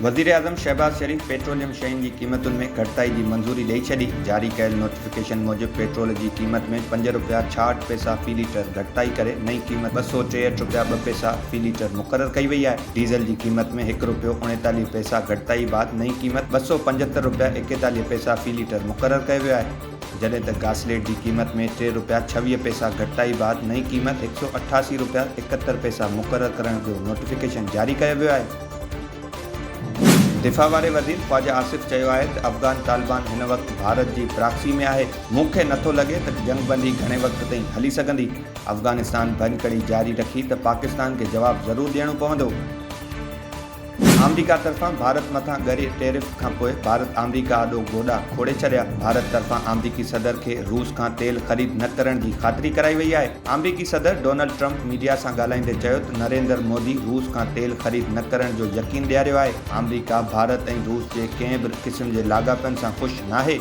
वज़ीर-ए-आज़म शहबाज शरीफ़ पेट्रोलियम शयुनि जी क़ीमतुनि में घटिताई जी मंज़ूरी ॾेई छॾी। जारी कयल नोटिफिकेशन मूजिबि पेट्रोल जी क़ीमत में ₹5.66 फ़ी लीटर घटिताई करे नई क़ीमत ₹263.02 फ़ी लीटर मुक़ररु कई वई आहे। डीज़ल जी क़ीमत में ₹1.39 घटिताई बाद नई क़ीमत ₹275.41 फ़ी लीटर मुक़ररु कयो वियो आहे। जॾहिं त गासलेट जी क़ीमत में ₹3.26 घटिताई बाद नई क़ीमत ₹188.71 मुक़ररु करण जो नोटिफिकेशन जारी कयो वियो आहे। दिफ़ा वारे वज़ीर ख़्वाजा आसिफ़ चयो आहे त अफ़गान तालिबान हिन वक़्तु भारत जी प्रॉक्सी में आहे। मूंखे नथो लॻे त जंगबंदी घणे वक़्त ताईं हली सघंदी। अफ़गानिस्तान भञकड़ी जारी रखी त पाकिस्तान खे जवाबु ज़रूरु ॾियणो पवंदो। अमरीका तरफ़ां भारत मथां ॻरे टैरिफ खां पोइ भारत अमरीका आॾो गोॾा खोड़े छॾिया। भारत तरफ़ां अमरीकी सदर खे रूस खां तेल ख़रीद न करण जी ख़ातिरी कराई वई आहे। अमरीकी सदर डोनाल्ड ट्रंप मीडिया सां ॻाल्हाईंदे चयो त नरेंद्र मोदी रूस खां तेल ख़रीद न करण जो यकीन ॾियारियो आहे। अमरीका भारत ऐं रूस जे कंहिं बि क़िस्म जे लाॻापनि सां ख़ुशि नाहे।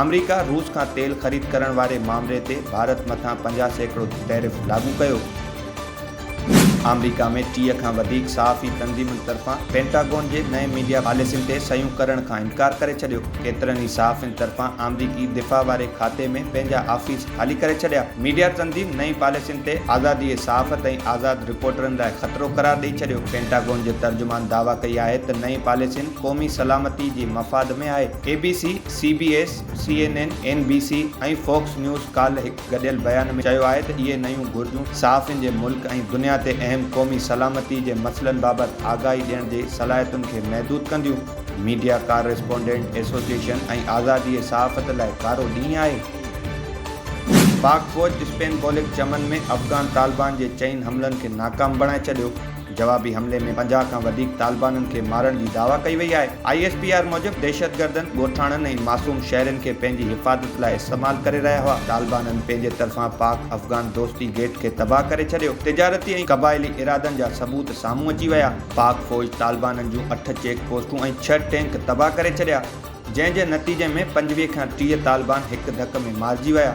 अमरीका रूस खां तेल ख़रीद करण वारे मामले ते भारत मथां 50% टैरिफ लाॻू कयो। अमरीका में 30 खां वधीक सहाफ़ी तंज़ीमुनि तरफ़ां पेंटागन जे नए मीडिया पॉलिसियुनि ते सयूं करण खां इनकार करे छॾियो। केतिरनि ई सहाफ़ियुनि तरफ़ां अमरीकी दिफ़ा वारे खाते में पंहिंजा ऑफिस ख़ाली करे छॾिया। मीडिया तंज़ीम नई पॉलिसियुनि ते आज़ादी सहाफ़त ऐं आज़ाद रिपोर्टरनि लाइ ख़तरो करार ॾेई छॾियो। पेंटागन जे तर्जुमान दावा कई आहे त नई पॉलिसियुनि क़ौमी सलामती जे मफ़ाद में आहे। ABC, CBS, CNN, NBC ऐं फॉक्स न्यूज़ काल्ह हिकु गॾियल बयान में चयो आहे त इहे नयूं घुर्जूं सहाफ़ियुनि जे मुल्क ऐं दुनिया ते अहम क़ौमी सलामती जे मसइलनि बाबति आगाही ॾियण जे सलाहियतुनि खे महदूद कंदियूं। मीडिया कॉरेस्पोंडेंट एसोसिएशन ऐं आज़ादी सहाफ़त लाइ कारो ॾींहुं आहे। पाक फ़ौज स्पेन बॉलिक चमन में अफ़गान तालिबान जे चइनि हमलनि खे नाकाम बणाए छॾियो। जवाबी हमले में 50 खां वधीक तालिबाननि खे मारण जी दावा कई वई आहे। ISPR मूजिबि दहशतगर्दनि ॻोठाणनि ऐं मासूम शहरनि खे पंहिंजी हिफ़ाज़त लाइ इस्तेमालु करे रहिया हुआ। तालिबाननि पंहिंजे तरफ़ां पाक अफ़गान दोस्ती गेट खे तबाह करे छॾियो। तिजारती ऐं क़बाइली इरादनि जा सबूत साम्हूं अची विया। पाक फ़ौज तालिबाननि जूं 8 चेक पोस्टूं ऐं 6 टैंक तबाह करे छॾिया, जंहिं जे नतीजे में 25 खां 30 तालिबान हिकु धक में मारिजी विया।